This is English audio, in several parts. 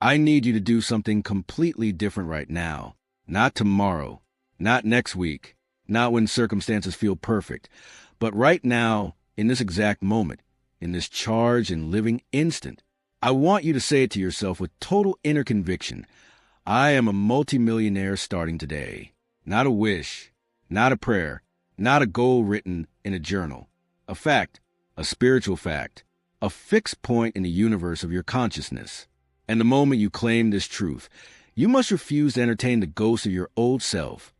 I need you to do something completely different right now. Not tomorrow, not next week, not when circumstances feel perfect, but right now, in this exact moment, in this charged and living instant. I want you to say it to yourself with total inner conviction. I am a multimillionaire starting today. Not a wish, not a prayer, not a goal written in a journal. A fact, a spiritual fact, a fixed point in the universe of your consciousness. And the moment you claim this truth, you must refuse to entertain the ghost of your old self,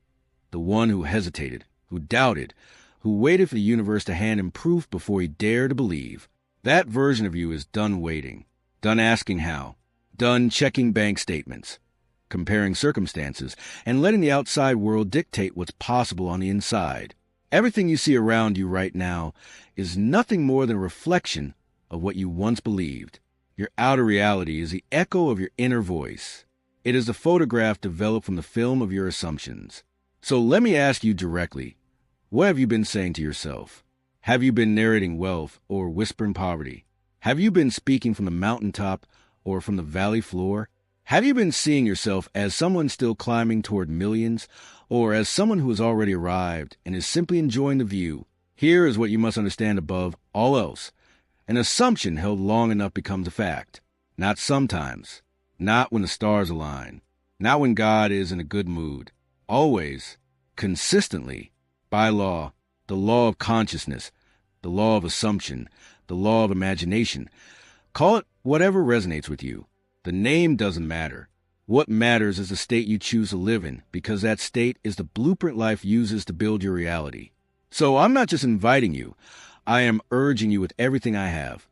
the one who hesitated, who doubted, who waited for the universe to hand him proof before he dared to believe. That version of you is done waiting, done asking how, done checking bank statements, comparing circumstances, and letting the outside world dictate what's possible on the inside. Everything you see around you right now is nothing more than a reflection of what you once believed. Your outer reality is the echo of your inner voice. It is the photograph developed from the film of your assumptions. So let me ask you directly, what have you been saying to yourself? Have you been narrating wealth or whispering poverty? Have you been speaking from the mountaintop or from the valley floor? Have you been seeing yourself as someone still climbing toward millions, or as someone who has already arrived and is simply enjoying the view? Here is what you must understand above all else. An assumption held long enough becomes a fact. Not sometimes. Not when the stars align. Not when God is in a good mood. Always. Consistently. By law. The law of consciousness. The law of assumption. The law of imagination. Call it whatever resonates with you. The name doesn't matter. What matters is the state you choose to live in, because that state is the blueprint life uses to build your reality. So I'm not just inviting you. I am urging you with everything I have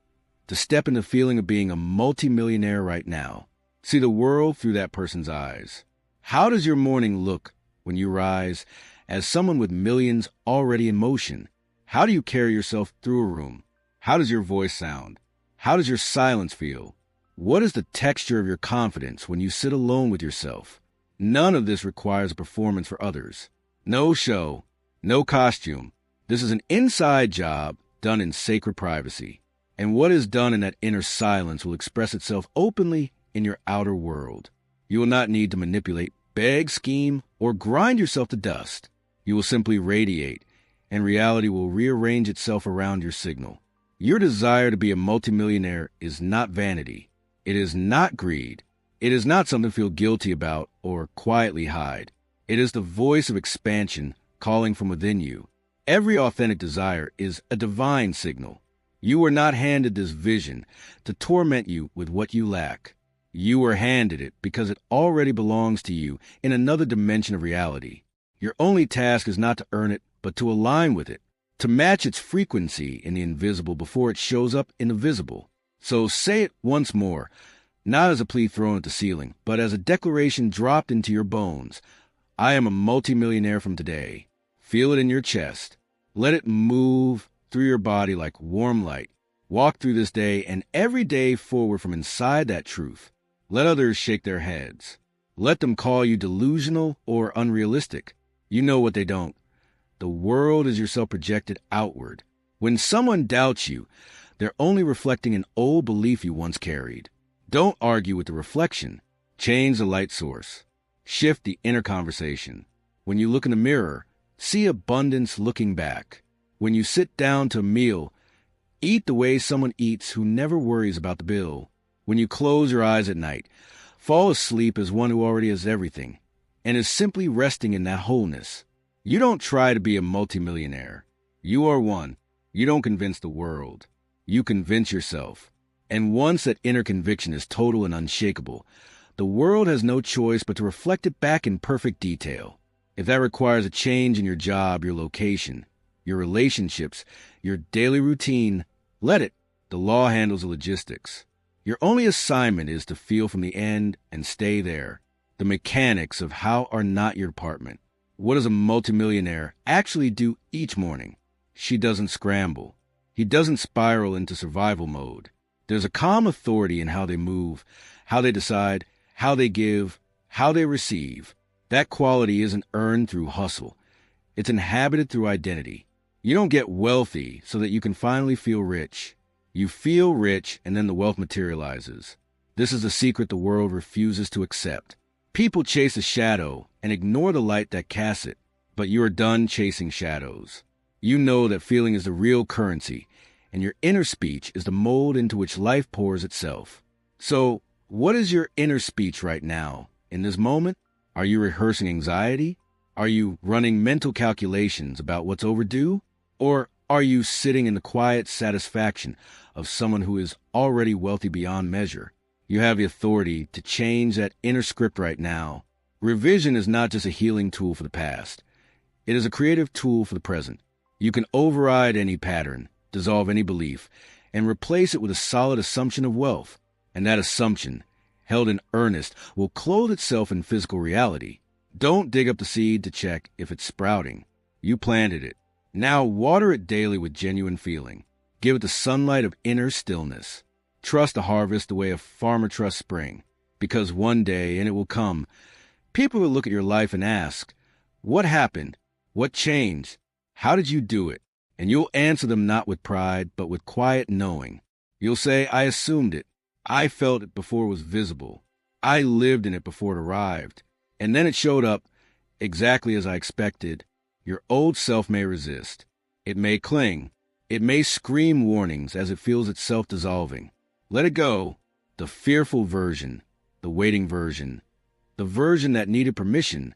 to step in the feeling of being a multimillionaire right now. See the world through that person's eyes. How does your morning look when you rise as someone with millions already in motion? How do you carry yourself through a room? How does your voice sound? How does your silence feel? What is the texture of your confidence when you sit alone with yourself? None of this requires a performance for others. No show, no costume. This is an inside job done in sacred privacy. And what is done in that inner silence will express itself openly in your outer world. You will not need to manipulate, beg, scheme, or grind yourself to dust. You will simply radiate, and reality will rearrange itself around your signal. Your desire to be a multimillionaire is not vanity. It is not greed. It is not something to feel guilty about or quietly hide. It is the voice of expansion calling from within you. Every authentic desire is a divine signal. You were not handed this vision to torment you with what you lack. You were handed it because it already belongs to you in another dimension of reality. Your only task is not to earn it, but to align with it, to match its frequency in the invisible before it shows up in the visible. So say it once more, not as a plea thrown at the ceiling, but as a declaration dropped into your bones. I am a multimillionaire from today. Feel it in your chest. Let it move through your body like warm light. Walk through this day and every day forward from inside that truth. Let others shake their heads. Let them call you delusional or unrealistic. You know what they don't. The world is yourself projected outward. When someone doubts you, they're only reflecting an old belief you once carried. Don't argue with the reflection. Change the light source. Shift the inner conversation. When you look in the mirror, see abundance looking back. When you sit down to a meal, eat the way someone eats who never worries about the bill. When you close your eyes at night, fall asleep as one who already has everything and is simply resting in that wholeness. You don't try to be a multimillionaire. You are one. You don't convince the world. You convince yourself. And once that inner conviction is total and unshakable, the world has no choice but to reflect it back in perfect detail. If that requires a change in your job, your location, your relationships, your daily routine, let it. The law handles the logistics. Your only assignment is to feel from the end and stay there. The mechanics of how are not your department. What does a multimillionaire actually do each morning? She doesn't scramble. He doesn't spiral into survival mode. There's a calm authority in how they move, how they decide, how they give, how they receive. That quality isn't earned through hustle. It's inhabited through identity. You don't get wealthy so that you can finally feel rich. You feel rich and then the wealth materializes. This is a secret the world refuses to accept. People chase a shadow and ignore the light that casts it, but you are done chasing shadows. You know that feeling is the real currency, and your inner speech is the mold into which life pours itself. So, what is your inner speech right now, in this moment? Are you rehearsing anxiety? Are you running mental calculations about what's overdue? Or are you sitting in the quiet satisfaction of someone who is already wealthy beyond measure? You have the authority to change that inner script right now. Revision is not just a healing tool for the past. It is a creative tool for the present. You can override any pattern, dissolve any belief, and replace it with a solid assumption of wealth. And that assumption, held in earnest, will clothe itself in physical reality. Don't dig up the seed to check if it's sprouting. You planted it. Now water it daily with genuine feeling. Give it the sunlight of inner stillness. Trust the harvest the way a farmer trusts spring, because one day, and it will come, people will look at your life and ask, what happened? What changed? How did you do it? And you'll answer them not with pride, but with quiet knowing. You'll say, I assumed it. I felt it before it was visible. I lived in it before it arrived. And then it showed up exactly as I expected. Your old self may resist. It may cling. It may scream warnings as it feels itself dissolving. Let it go. The fearful version, the waiting version, the version that needed permission,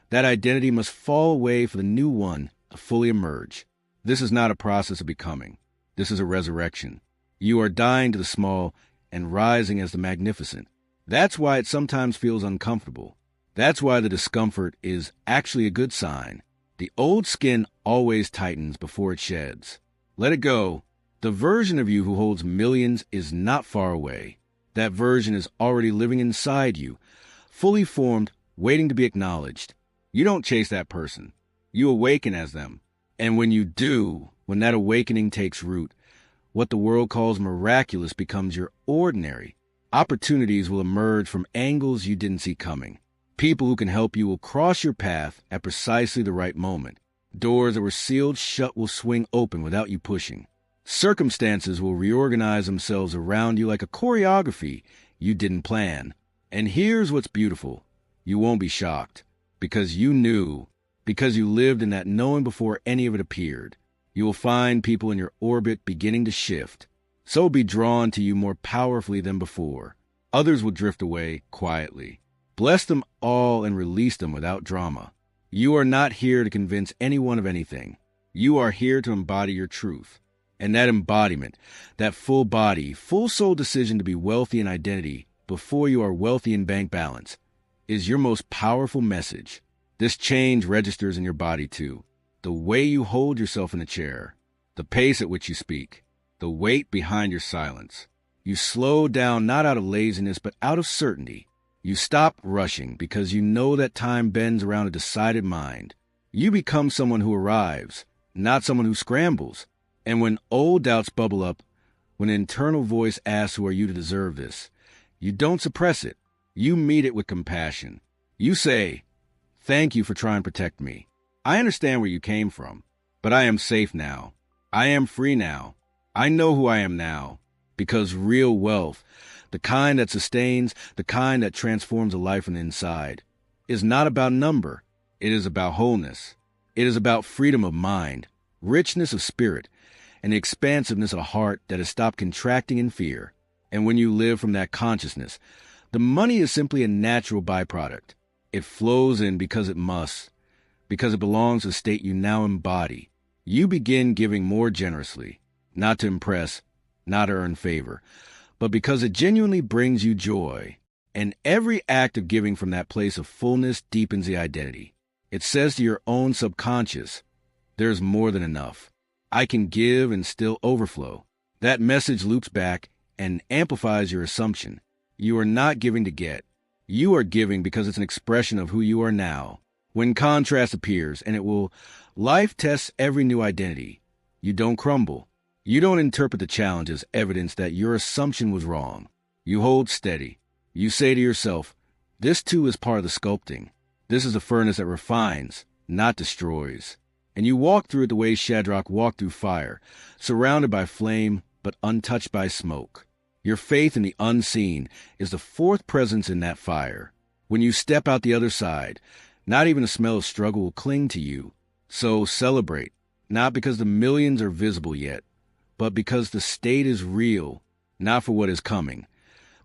that identity must fall away for the new one to fully emerge. This is not a process of becoming. This is a resurrection. You are dying to the small and rising as the magnificent. That's why it sometimes feels uncomfortable. That's why the discomfort is actually a good sign. The old skin always tightens before it sheds. Let it go. The version of you who holds millions is not far away. That version is already living inside you, fully formed, waiting to be acknowledged. You don't chase that person. You awaken as them. And when you do, when that awakening takes root, what the world calls miraculous becomes your ordinary. Opportunities will emerge from angles you didn't see coming. People who can help you will cross your path at precisely the right moment. Doors that were sealed shut will swing open without you pushing. Circumstances will reorganize themselves around you like a choreography you didn't plan. And here's what's beautiful. You won't be shocked. Because you knew. Because you lived in that knowing before any of it appeared. You will find people in your orbit beginning to shift. So be drawn to you more powerfully than before. Others will drift away quietly. Bless them all and release them without drama. You are not here to convince anyone of anything. You are here to embody your truth. And that embodiment, that full body, full soul decision to be wealthy in identity before you are wealthy in bank balance, is your most powerful message. This change registers in your body too. The way you hold yourself in a chair, the pace at which you speak, the weight behind your silence. You slow down not out of laziness but out of certainty. You stop rushing because you know that time bends around a decided mind. You become someone who arrives, not someone who scrambles. And when old doubts bubble up, when an internal voice asks, who are you to deserve this? You don't suppress it. You meet it with compassion. You say, thank you for trying to protect me. I understand where you came from, but I am safe now. I am free now. I know who I am now. Because real wealth, the kind that sustains, the kind that transforms a life from the inside, is not about number. It is about wholeness. It is about freedom of mind, richness of spirit, and the expansiveness of a heart that has stopped contracting in fear. And when you live from that consciousness, the money is simply a natural byproduct. It flows in because it must, because it belongs to the state you now embody. You begin giving more generously, not to impress, not to earn favor, but because it genuinely brings you joy. And every act of giving from that place of fullness deepens the identity. It says to your own subconscious, there's more than enough. I can give and still overflow. That message loops back and amplifies your assumption. You are not giving to get. You are giving because it's an expression of who you are now. When contrast appears, and it will, life tests every new identity. You don't crumble. You don't interpret the challenge as evidence that your assumption was wrong. You hold steady. You say to yourself, this too is part of the sculpting. This is a furnace that refines, not destroys. And you walk through it the way Shadrach walked through fire, surrounded by flame but untouched by smoke. Your faith in the unseen is the fourth presence in that fire. When you step out the other side, not even a smell of struggle will cling to you. So celebrate, not because the millions are visible yet, but because the state is real, not for what is coming,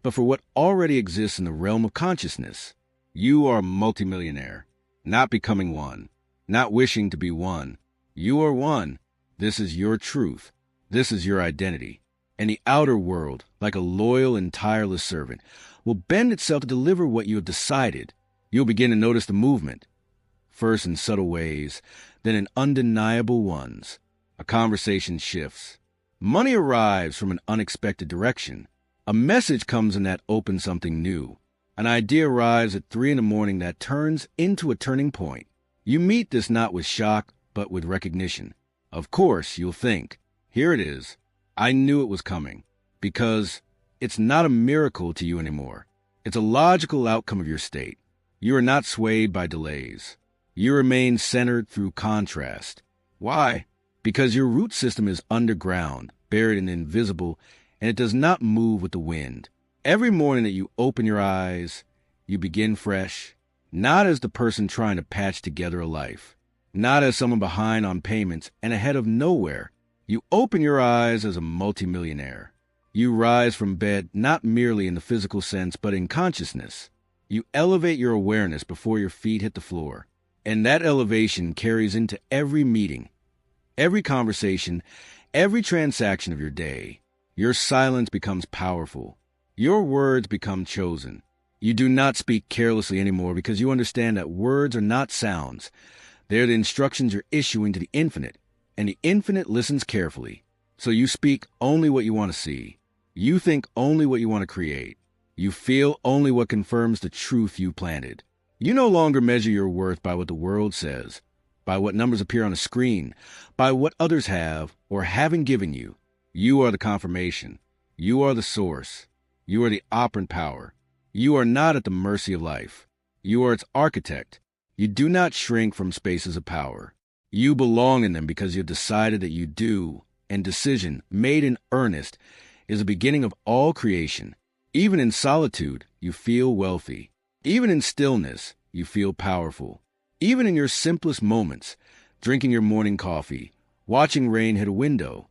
but for what already exists in the realm of consciousness. You are a multimillionaire, not becoming one, not wishing to be one. You are one. This is your truth. This is your identity. And the outer world, like a loyal and tireless servant, will bend itself to deliver what you have decided. You'll begin to notice the movement, first in subtle ways, then in undeniable ones. A conversation shifts. Money arrives from an unexpected direction. A message comes in that opens something new. An idea arrives at 3 a.m. that turns into a turning point. You meet this not with shock, but with recognition. Of course, you'll think, here it is. I knew it was coming. Because it's not a miracle to you anymore. It's a logical outcome of your state. You are not swayed by delays. You remain centered through contrast. Why? Because your root system is underground, buried and invisible, and it does not move with the wind. Every morning that you open your eyes, you begin fresh, not as the person trying to patch together a life, not as someone behind on payments and ahead of nowhere. You open your eyes as a multimillionaire. You rise from bed not merely in the physical sense, but in consciousness. You elevate your awareness before your feet hit the floor, and that elevation carries into every meeting, every conversation, every transaction of your day. Your silence becomes powerful. Your words become chosen. You do not speak carelessly anymore because you understand that words are not sounds. They are the instructions you're issuing to the infinite, and the infinite listens carefully. So you speak only what you want to see. You think only what you want to create. You feel only what confirms the truth you planted. You no longer measure your worth by what the world says, by what numbers appear on a screen, by what others have or haven't given you. You are the confirmation. You are the source. You are the operant power. You are not at the mercy of life. You are its architect. You do not shrink from spaces of power. You belong in them because you have decided that you do, and decision, made in earnest, is the beginning of all creation. Even in solitude, you feel wealthy. Even in stillness, you feel powerful. Even in your simplest moments, drinking your morning coffee, watching rain hit a window,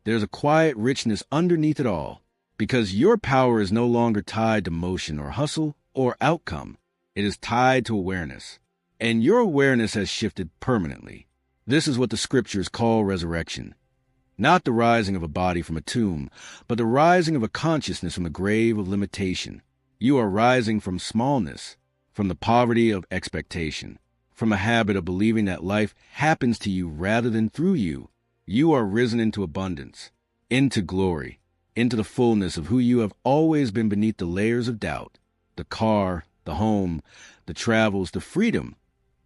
there's a quiet richness underneath it all, because your power is no longer tied to motion or hustle or outcome. It is tied to awareness, and your awareness has shifted permanently. This is what the scriptures call resurrection. Not the rising of a body from a tomb, but the rising of a consciousness from the grave of limitation. You are rising from smallness, from the poverty of expectation, from a habit of believing that life happens to you rather than through you. You are risen into abundance, into glory, into the fullness of who you have always been beneath the layers of doubt. The car, the home, the travels, the freedom.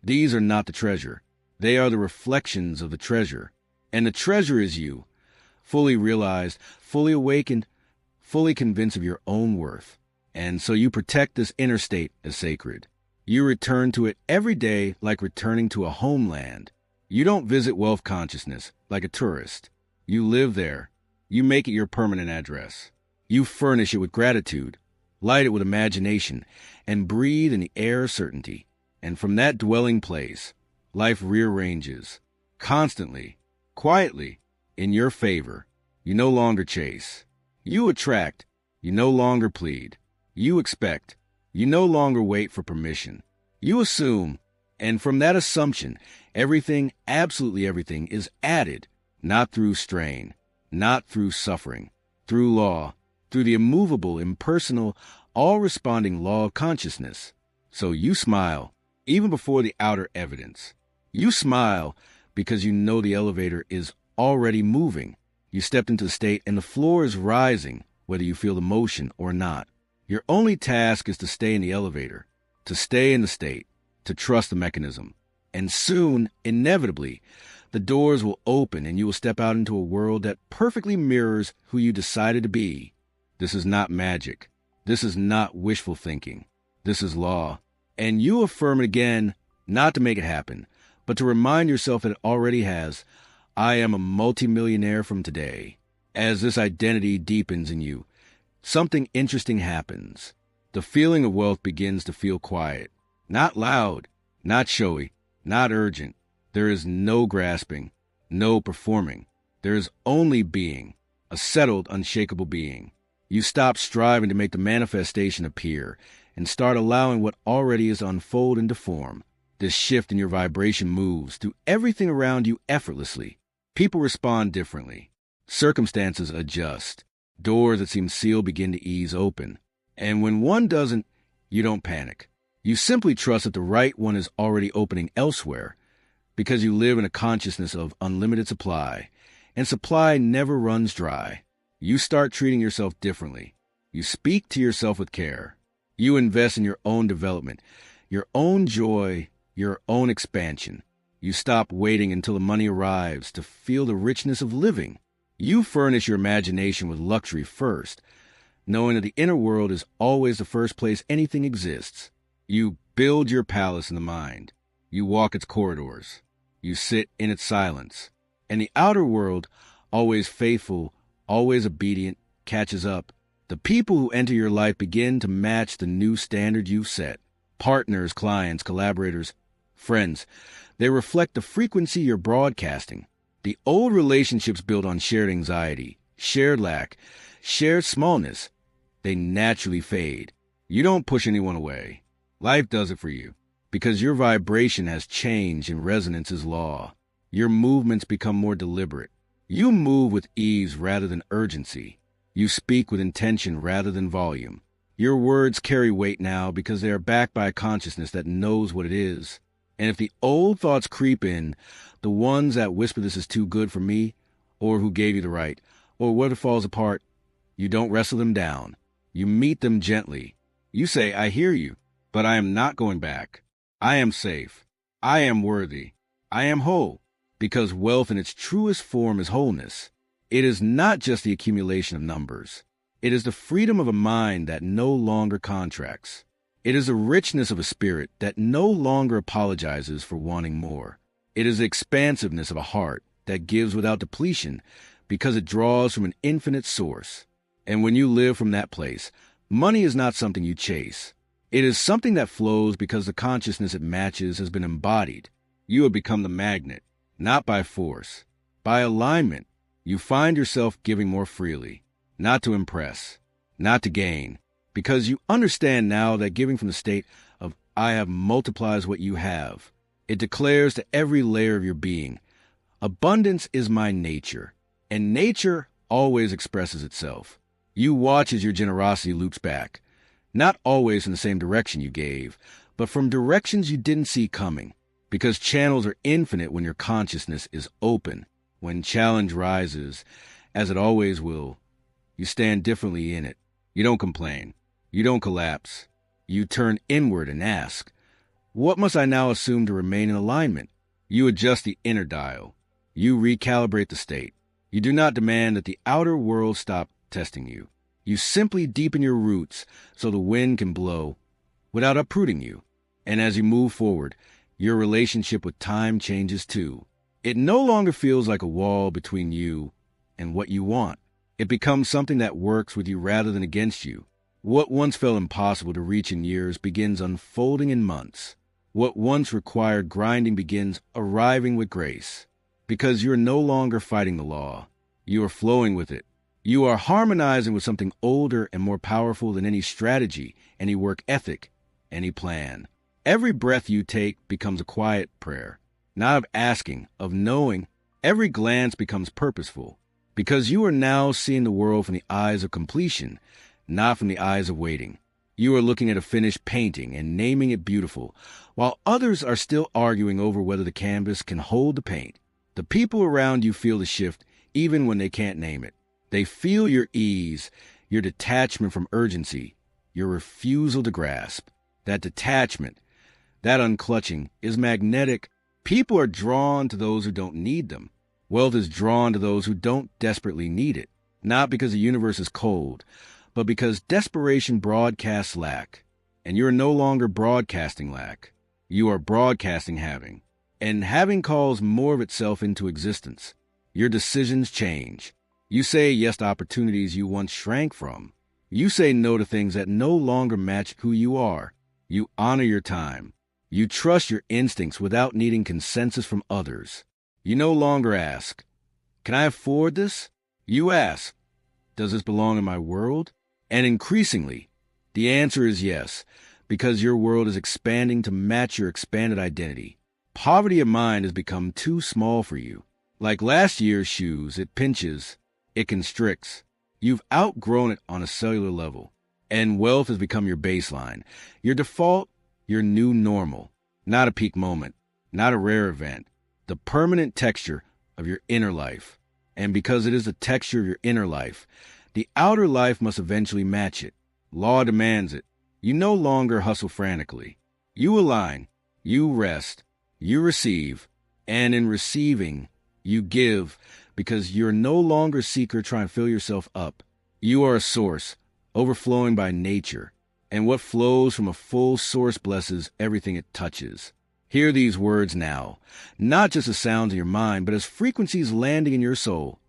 These are not the treasure. They are the reflections of the treasure. And the treasure is you, fully realized, fully awakened, fully convinced of your own worth. And so you protect this inner state as sacred. You return to it every day like returning to a homeland. You don't visit wealth consciousness like a tourist. You live there. You make it your permanent address. You furnish it with gratitude, light it with imagination, and breathe in the air of certainty. And from that dwelling place, life rearranges, constantly, quietly, in your favor. You no longer chase. You attract. You no longer plead. You expect. You no longer wait for permission. You assume, and from that assumption, everything, absolutely everything, is added, not through strain, not through suffering, through law, through the immovable, impersonal, all-responding law of consciousness. So you smile, even before the outer evidence. You smile because you know the elevator is already moving. You stepped into the state and the floor is rising, whether you feel the motion or not. Your only task is to stay in the elevator, to stay in the state, to trust the mechanism. And soon, inevitably, the doors will open and you will step out into a world that perfectly mirrors who you decided to be. This is not magic. This is not wishful thinking. This is law. And you affirm it again, not to make it happen, but to remind yourself that it already has. I am a multimillionaire from today. As this identity deepens in you, something interesting happens. The feeling of wealth begins to feel quiet. Not loud, not showy, not urgent. There is no grasping, no performing. There is only being, a settled, unshakable being. You stop striving to make the manifestation appear and start allowing what already is to unfold and to form. This shift in your vibration moves through everything around you effortlessly. People respond differently. Circumstances adjust. Doors that seem sealed begin to ease open. And when one doesn't, you don't panic. You simply trust that the right one is already opening elsewhere because you live in a consciousness of unlimited supply, and supply never runs dry. You start treating yourself differently. You speak to yourself with care. You invest in your own development, your own joy, your own expansion. You stop waiting until the money arrives to feel the richness of living. You furnish your imagination with luxury first, knowing that the inner world is always the first place anything exists. You build your palace in the mind. You walk its corridors. You sit in its silence. And the outer world, always faithful, always obedient, catches up. The people who enter your life begin to match the new standard you've set. Partners, clients, collaborators, friends. They reflect the frequency you're broadcasting. The old relationships built on shared anxiety, shared lack, shared smallness, they naturally fade. You don't push anyone away. Life does it for you, because your vibration has changed and resonance is law. Your movements become more deliberate. You move with ease rather than urgency. You speak with intention rather than volume. Your words carry weight now because they are backed by a consciousness that knows what it is. And if the old thoughts creep in, the ones that whisper this is too good for me, or who gave you the right, or what if it falls apart, you don't wrestle them down. You meet them gently. You say, I hear you, but I am not going back. I am safe. I am worthy. I am whole. Because wealth in its truest form is wholeness. It is not just the accumulation of numbers. It is the freedom of a mind that no longer contracts. It is the richness of a spirit that no longer apologizes for wanting more. It is the expansiveness of a heart that gives without depletion because it draws from an infinite source. And when you live from that place, money is not something you chase. It is something that flows because the consciousness it matches has been embodied. You have become the magnet, not by force, by alignment. You find yourself giving more freely, not to impress, not to gain, because you understand now that giving from the state of I have multiplies what you have. It declares to every layer of your being, abundance is my nature, and nature always expresses itself. You watch as your generosity loops back, not always in the same direction you gave, but from directions you didn't see coming, because channels are infinite when your consciousness is open. When challenge rises, as it always will, you stand differently in it. You don't complain. You don't collapse. You turn inward and ask, what must I now assume to remain in alignment? You adjust the inner dial. You recalibrate the state. You do not demand that the outer world stop testing you. You simply deepen your roots so the wind can blow without uprooting you. And as you move forward, your relationship with time changes too. It no longer feels like a wall between you and what you want. It becomes something that works with you rather than against you. What once felt impossible to reach in years begins unfolding in months. What once required grinding begins arriving with grace. Because you're no longer fighting the law. You are flowing with it. You are harmonizing with something older and more powerful than any strategy, any work ethic, any plan. Every breath you take becomes a quiet prayer, not of asking, of knowing. Every glance becomes purposeful, because you are now seeing the world from the eyes of completion, not from the eyes of waiting. You are looking at a finished painting and naming it beautiful, while others are still arguing over whether the canvas can hold the paint. The people around you feel the shift even when they can't name it. They feel your ease, your detachment from urgency, your refusal to grasp. That detachment, that unclutching, is magnetic. People are drawn to those who don't need them. Wealth is drawn to those who don't desperately need it, not because the universe is cold, but because desperation broadcasts lack. And you are no longer broadcasting lack. You are broadcasting having. And having calls more of itself into existence. Your decisions change. You say yes to opportunities you once shrank from. You say no to things that no longer match who you are. You honor your time. You trust your instincts without needing consensus from others. You no longer ask, "Can I afford this?" You ask, "Does this belong in my world?" And increasingly, the answer is yes, because your world is expanding to match your expanded identity. Poverty of mind has become too small for you. Like last year's shoes, it pinches, it constricts. You've outgrown it on a cellular level, and wealth has become your baseline, your default, your new normal. Not a peak moment, not a rare event, the permanent texture of your inner life. And because it is the texture of your inner life, the outer life must eventually match it. Law demands it. You no longer hustle frantically. You align, you rest, you receive, and in receiving, you give, because you're no longer a seeker trying to fill yourself up. You are a source, overflowing by nature, and what flows from a full source blesses everything it touches. Hear these words now, not just as sounds in your mind, but as frequencies landing in your soul.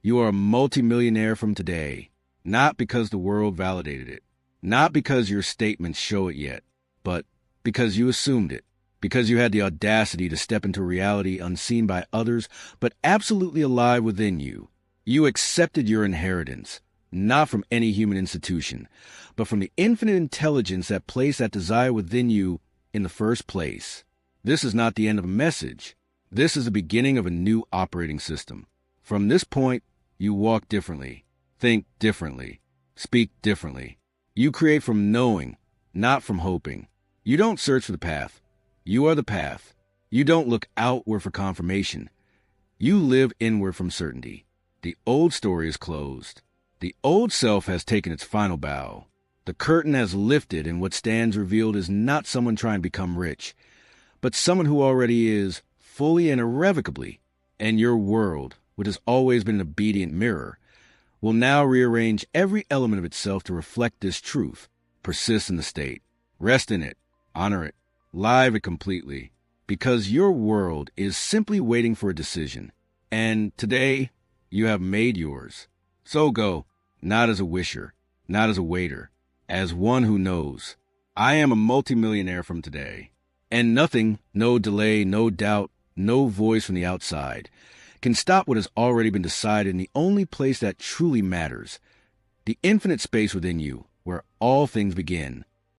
You are a multimillionaire from today, not because the world validated it, not because your statements show it yet, but because you assumed it, because you had the audacity to step into reality unseen by others, but absolutely alive within you. You accepted your inheritance, not from any human institution, but from the infinite intelligence that placed that desire within you in the first place. This is not the end of a message. This is the beginning of a new operating system. From this point, you walk differently, think differently, speak differently. You create from knowing, not from hoping. You don't search for the path. You are the path. You don't look outward for confirmation. You live inward from certainty. The old story is closed. The old self has taken its final bow. The curtain has lifted, and what stands revealed is not someone trying to become rich, but someone who already is, fully and irrevocably. And your world, which has always been an obedient mirror, will now rearrange every element of itself to reflect this truth. Persist in the state. Rest in it. Honor it. Live it completely. Because your world is simply waiting for a decision. And today, you have made yours. So go, not as a wisher, not as a waiter, as one who knows. I am a multimillionaire from today. And nothing, no delay, no doubt, no voice from the outside, can stop what has already been decided in the only place that truly matters, the infinite space within you, where all things begin.